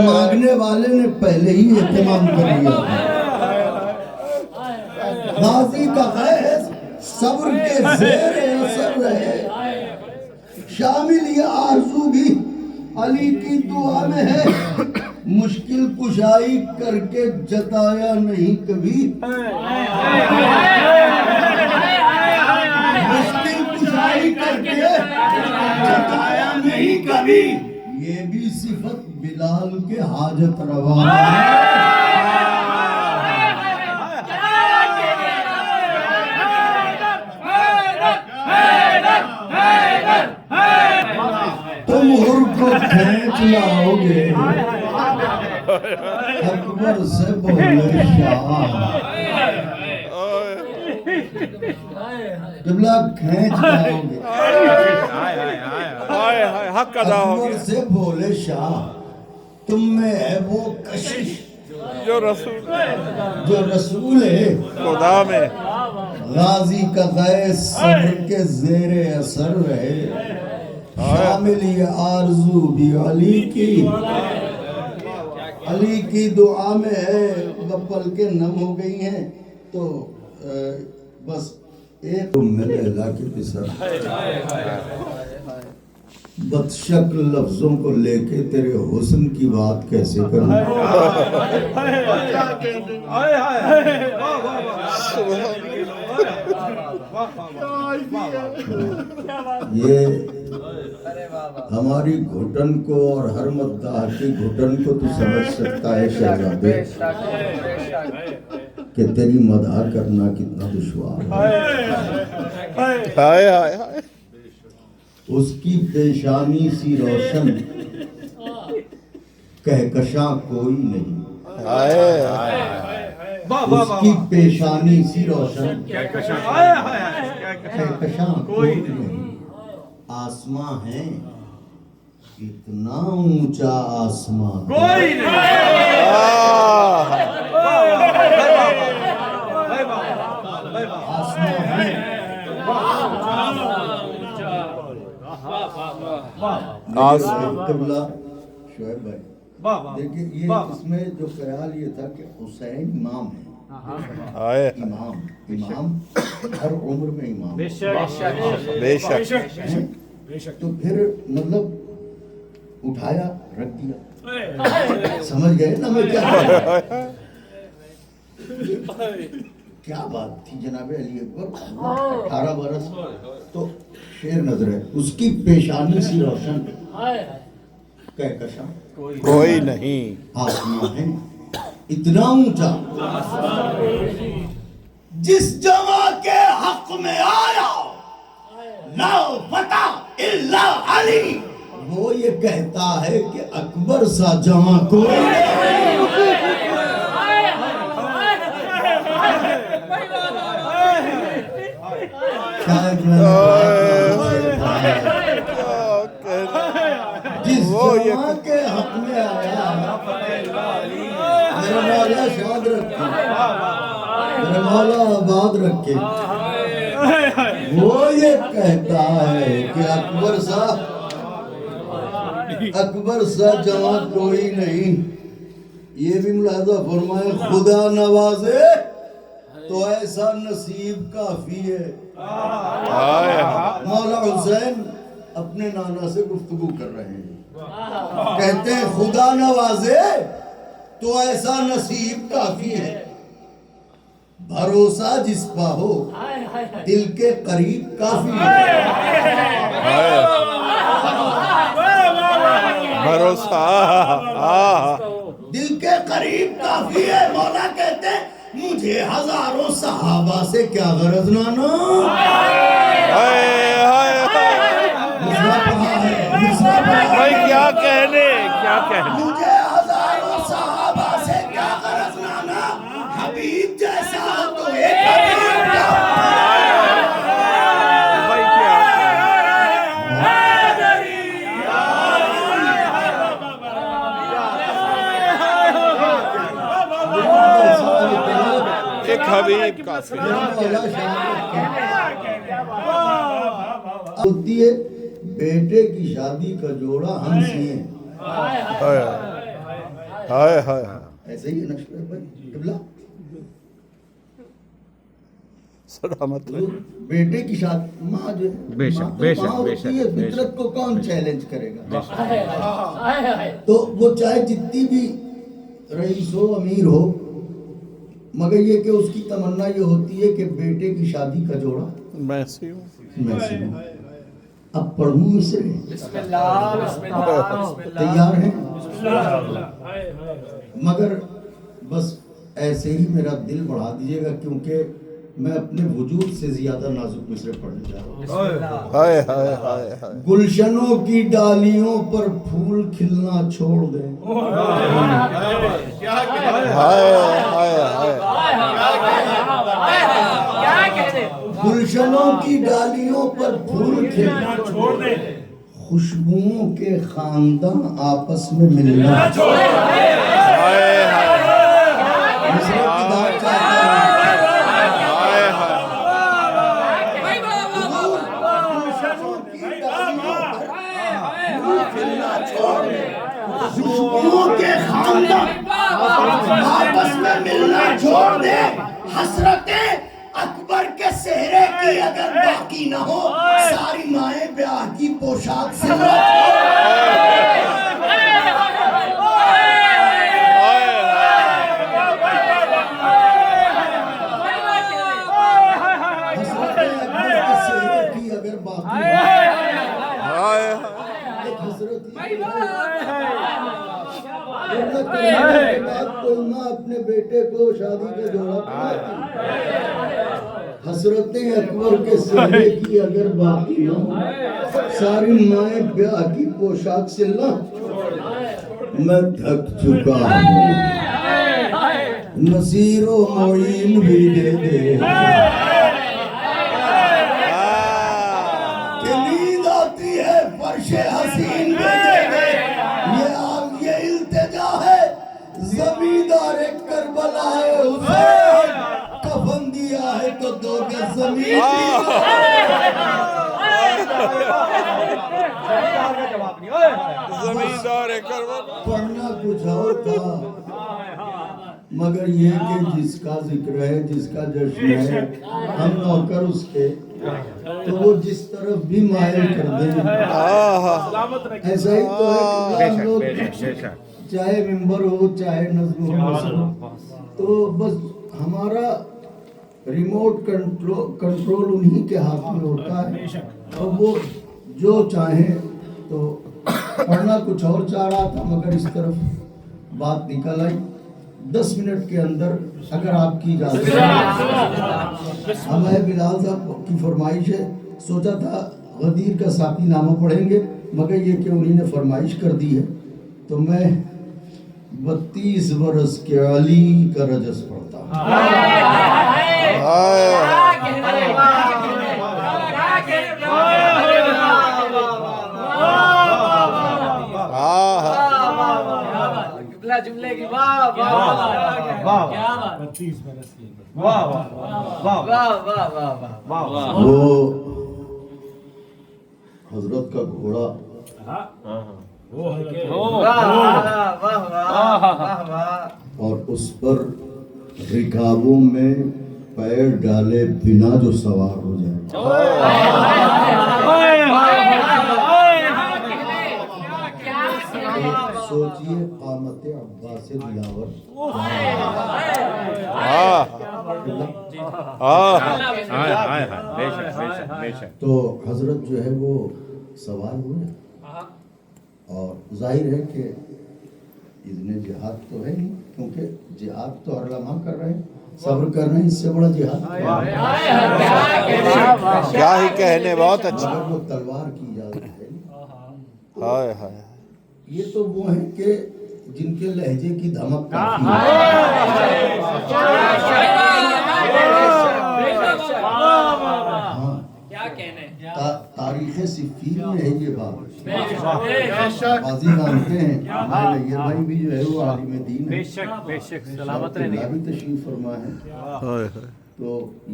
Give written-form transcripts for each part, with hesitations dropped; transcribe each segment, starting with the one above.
مانگنے والے نے پہلے ہی اہتمام کر لیا. غازی کا خیز صبر کے زیر اثر رہے. شامل یہ آرزو بھی علی کی دعا میں ہے. مشکل کشائی کر کے جتایا نہیں کبھی. مشکل کشائی کر کے جتایا نہیں کبھی. یہ بھی صفت بلال کے حاجت روا تم ہر کو کھینچ لاؤ گے اکبر سے بولے شاہ. قبلہ کھینچ لاؤ گے اکبر سے بولے شاہ. تم میں ہے وہ کشش جو رسول ہے خدا میں. غازی کا غیث صبر کے زیر اثر رہے. شامل یہ آرزو بھی علی کی دعا میں ہے. پلکیں نم ہو گئی ہیں تو بس ایک لیلا کی پسر بدشکل لفظوں کو لے کے تیرے حسن کی بات کیسے کروں. یہ ہماری گھٹن کو اور ہر مداح کی گھٹن کو تو سمجھ سکتا ہے شہزادے کہ تیری مداح کرنا کتنا دشوار ہے. اس کی پیشانی سی روشن کہکشاں کوئی نہیں. اس کی پیشانی سی روشن کہکشاں کوئی نہیں. آسماں ہے اتنا اونچا آسمان کوئی قبلہ شعیب بھائی دیکھیں یہ اس میں جو خیال یہ تھا کہ حسین امام ہے. امام ہر عمر میں امام بے شک. تو پھر مطلب اٹھایا رکھ دیا. سمجھ گئے نا میں کیا بات تھی جناب علی اکبر. 18 برس تو شیر نظر ہے. اس کی پیشانی سی روشن کہکشاں کوئی نہیں. آسمان ہے اتنا اونچا. جس جمع کے حق میں آیا لا فتح الا علی. وہ یہ کہتا ہے کہ اکبر سا جمع کوئی نہیں. جس جمع کے حق میں آیا میرا مولا شاد رکھے میرا مولا آباد رکھے. وہ یہ کہتا ہے کہ اکبر سا جمع کوئی نہیں. یہ بھی ملاحظہ فرمائے خدا نوازے تو ایسا نصیب کافی ہے. مولا حسین اپنے نانا سے گفتگو کر رہے ہیں. کہتے ہیں خدا نوازے تو ایسا نصیب کافی ہے. بھروسہ جس پا ہو دل کے قریب کافی ہے. بھروسہ دل کے قریب کافی ہے. مولا کہتے ہیں مجھے ہزاروں صحابہ سے کیا غرض نانا. بھائی کیا کہنے مجھے ہزاروں صحابہ سے کیا غرض نانا. حبیب جیسا تو ایک حبیب کا. ایک حبیب کافی. ہوتی ہے بیٹے کی شادی کا جوڑا ہم سیے. ہائے ہائے ہائے. ایسے ہی ہے نا شعیب بھائی قبلہ. سلامت تو بیٹے کی شادی ماں جو بے شک، ماں تو بے شک، ماں بے ہوتی شک، ہے، بے فطرت شک، کو کون چیلنج کرے گا. تو وہ چاہے جتنی بھی رئیس ہو امیر ہو، مگر یہ کہ اس کی تمنا یہ ہوتی ہے کہ بیٹے کی شادی کا جوڑا میں سی ہوں. میں سے ہوں. اب پڑھوں مصرے. بسم اللہ بسم اللہ تیار ہیں؟ مگر بس ایسے ہی میرا دل بڑھا دیجیے گا، کیونکہ میں اپنے وجود سے زیادہ نازک مصرے پڑھنے جا رہا ہوں. ہائے ہائے ہائے ہائے. گلشنوں کی ڈالیوں پر پھول کھلنا چھوڑ دیں. ہائے ہائے ہائے. گلشنوں کی ڈالیوں پر پھول کھلنا چھوڑ دیں. خوشبوؤں کے خاندان آپس میں ملنا چھوڑ دیں. ہائے ہائے مصرے کی داد چاہتا ہوں. ہائے ہائے. خوشبوؤں کے خاندان آپس میں ملنا چھوڑ دے. حسرتیں اکبر کے سہرے کی اگر باقی نہ ہو، ساری مائیں بیاہ کی پوشاک سے اپنے بیٹے کو شادی کا جوڑا پہناتی. حسرتیں اکبر کے سہرے کی اگر باقی نہ ہو، ساری مائیں بیاہ کی پوشاک سے نہ. میں تھک چکا ہوں، نصیر و معین بھی دے دے کہ نیند آتی ہے فرش حسین بھی دے دے. یہ التجا ہے زمیندار کربلا حسین، کفن دیا ہے تو دو گز زمین زمیندار کربلا. پڑھنا کچھ اور تھا، مگر یہ کہ جس کا ذکر ہے، جس کا جشن ہے، ہم نوکر اس کے، تو وہ جس طرف بھی مائل کر دیں. ایسا ہی تو ہے کہ ہم لوگ چاہے ممبر ہو چاہے نظم ہو، تو بس ہمارا ریموٹ کنٹرول انہی کے ہاتھ میں ہوتا ہے، اور وہ جو چاہیں. تو پڑھنا کچھ اور چاہ رہا تھا، مگر اس طرف بات نکل آئی. 10 منٹ کے اندر اگر آپ کی اجازت ہے. ہم ہے بلال صاحب کی فرمائش ہے، سوچا تھا غدیر کا ساقی نامہ پڑھیں گے، مگر یہ کہ انہی نے فرمائش کر دی ہے تو میں 32 برس کے علی کا رجس پڑھتا ہوں. جملے کی واہ واہ واہ واہ. وہ حضرت کا گھوڑا اور اس پر رکابوں میں پیر ڈالے بنا جو سوار ہو جائے. سوچئے قامت عباس دلاور. تو حضرت جو ہے وہ سوار ہوئے، اور ظاہر ہے کہ اذن جہاد تو ہے نہیں، کیونکہ جہاد تو ہر لمحہ کر رہے ہیں، صبر کر رہے ہیں، اس سے بڑا جہاد کیا ہی کہنے. بہت اچھا. مگر وہ تلوار کی اجازت ہے. ہائے ہائے. یہ تو وہ ہیں کہ جن کے لہجے کی دھمک کافی ہے. تاریخ صفین میں ہے یہ بات. قاضی مانتے ہیں، ہمارے نیر بھائی بھی جو ہے وہ عالم دین ہے، سلامت رہنے بھی تشریف فرما ہے. تو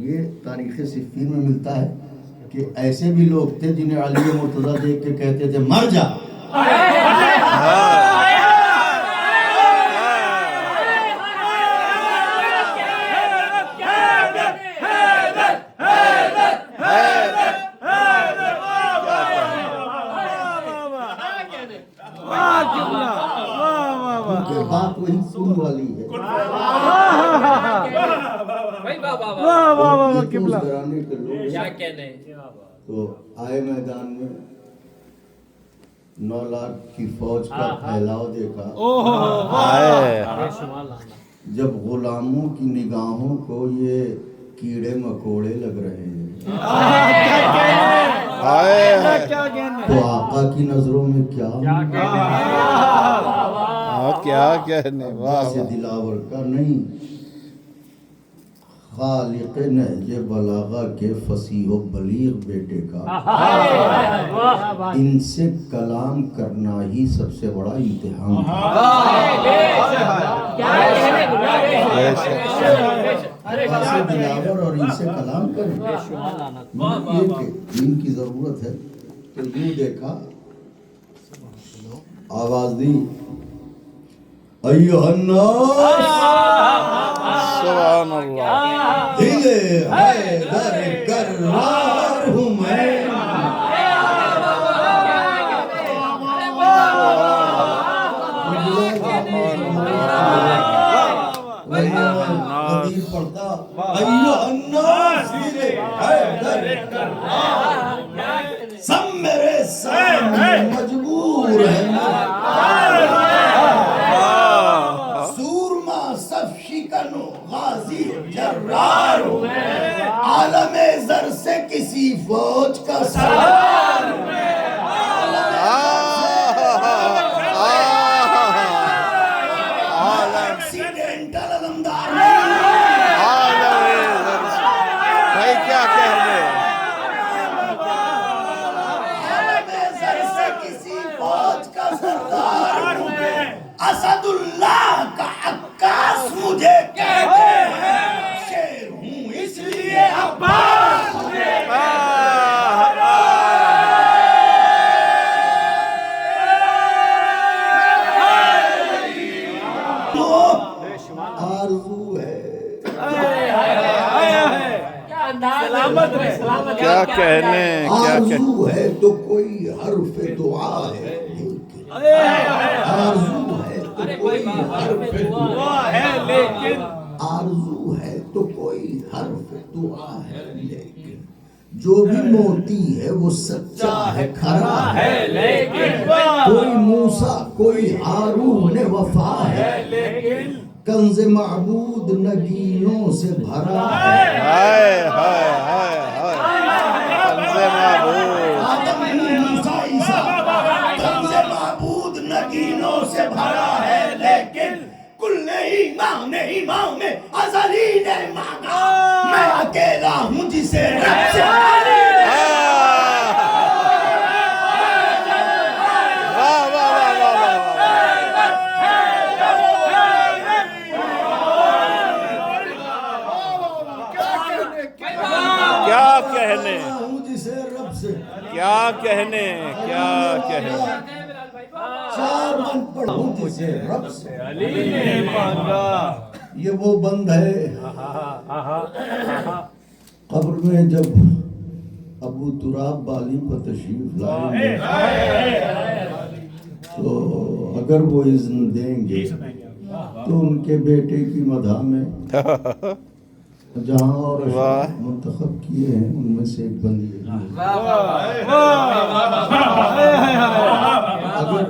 یہ تاریخ صفین میں ملتا ہے کہ ایسے بھی لوگ تھے جنہیں علی مرتضیٰ دیکھ کے کہتے تھے مر جا. کیونکہ بات وہی سن والی ہے. اس گھرانے کے لوگ تو آئے میدان میں 9 لاکھ کی فوج کا پھیلاؤ دیکھا. جب غلاموں کی نگاہوں کو یہ کیڑے مکوڑے لگ رہے ہیں تو آقا کی نظروں میں کیا کہنے. سے دلاور کا نہیں، خالق نہج بلاغہ کے فصیح و بلیغ بیٹے کا ان سے کلام کرنا ہی سب سے بڑا امتحان تھا. سے دلاور اور ان سے کلام کریں. یہ کہ دین کی ضرورت ہے. تو یوں دیکھا، آواز دی ایھا الناس سبحان اللہ. دل حیدر کرار ہوں میں. قدیر پڑھتا ایھا الناس دل حیدر کرار، سب میرے سامنے مجبور ہیں. غازی جرار ہوں میں، عالم زر سے کسی فوج کا سردار ہوں میں. ایکسیڈنٹل علمدار بھائی کیا کہنے. عالم زر سے کسی فوج کا سردار ہوں میں. اسد اللہ کا عکاس مجھے کہتے ہیں، شیر ہوں اس لیے عباس مجھے آرزو ہے. کیا کہنے. آرزو ہے تو کوئی حرف دعا ہے. آرزو ہے تو کوئی حرف دعا ہے لیکن، آرزو ہے تو کوئی حرف دعا ہے لیکن، جو بھی موتی ہے وہ سچا ہے کھرا ہے لیکن، کوئی موسیٰ کوئی ہارون وفا ہے لیکن، کنز معبود نگینوں سے بھرا ہے. ہائے ہائے ہائے ہائے. کنز معبود آدم موسیٰ عیسیٰ کنز معبود نگینوں سے بھرا ہے لیکن، کل ایمان میں ازلی نے مانگا، میں اکیلا ہوں جسے رب سے کیا کہنے. کیا کہنے. 4 من پڑھوں جسے رب سے یہ وہ بند ہے. قبر میں جب ابو تراب بالی پر تشریف لائیں گے تو اگر وہ اذن دیں گے تو ان کے بیٹے کی مدح میں جہاں اور منتخب کیے ہیں ان میں سے ایک بندی ہے.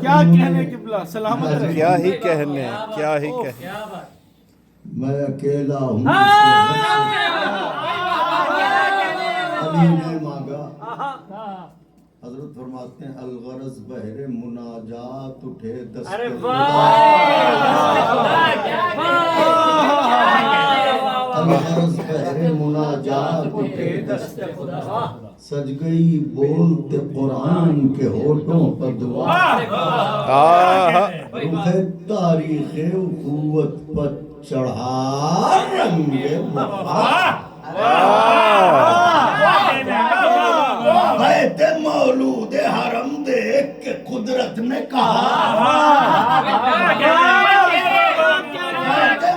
کیا کہنے قبلہ سلامت رہے. کیا ہی کہنے. کیا ہی کہنے. میں اکیلا ہوں علی نے مانگا. حضرت فرماتے ہیں الغرض بہر مناجات اٹھے دست الغرض بہر مناجات اٹھے دست سج گئی بولتے قرآن کے ہوٹوں پر دعا. رخ تاریخ اخوت پر چڑھا رنگ وفا. نے کہا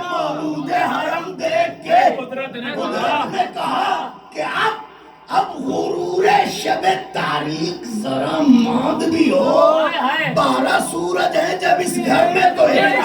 مولود حرم دیکھ کے قدرت نے کہا کہ اب غرور شب تاریخ ذرا ماند بھی ہو 12 سورج ہیں جب اس گھر میں تو ایک